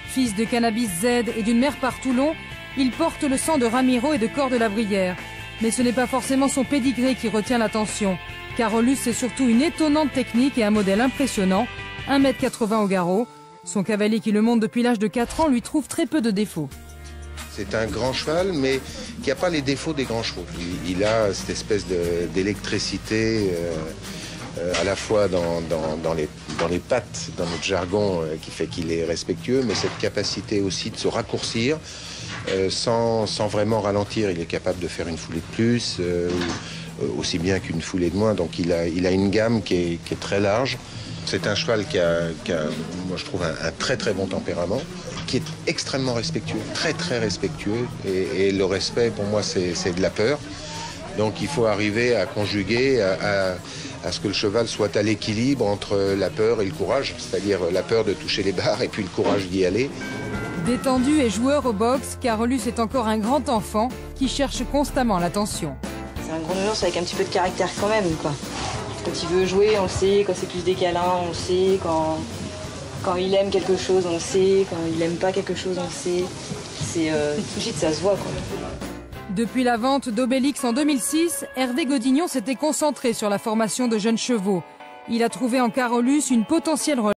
Fils de Cannabis Z et d'une mère par Toulon, il porte le sang de Ramiro et de Cor de la Brière. Mais ce n'est pas forcément son pédigré qui retient l'attention. Carolus, c'est surtout une étonnante technique et un modèle impressionnant, 1,80 m au garrot. Son cavalier qui le monte depuis l'âge de 4 ans lui trouve très peu de défauts. C'est un grand cheval, mais qui n'a pas les défauts des grands chevaux. Il a cette espèce d'électricité à la fois dans les pattes, dans notre jargon, qui fait qu'il est respectueux, mais cette capacité aussi de se raccourcir sans vraiment ralentir. Il est capable de faire une foulée de plus, aussi bien qu'une foulée de moins. Donc il a une gamme qui est très large. C'est un cheval qui a moi je trouve, un très très bon tempérament, qui est extrêmement respectueux, très très respectueux. Et le respect, pour moi, c'est de la peur. Donc il faut arriver à conjuguer, à ce que le cheval soit à l'équilibre entre la peur et le courage, c'est-à-dire la peur de toucher les barres et puis le courage d'y aller. Détendu et joueur au boxe, Carolus est encore un grand enfant qui cherche constamment l'attention. C'est un gros nounours avec un petit peu de caractère quand même, quoi. Quand il veut jouer, on le sait. Quand c'est plus des câlins, on le sait. Quand il aime quelque chose, on le sait. Quand il n'aime pas quelque chose, on le sait. C'est tout de suite, ça se voit, quoi. Depuis la vente d'Obélix en 2006, Hervé Godignon s'était concentré sur la formation de jeunes chevaux. Il a trouvé en Carolus une potentielle relève.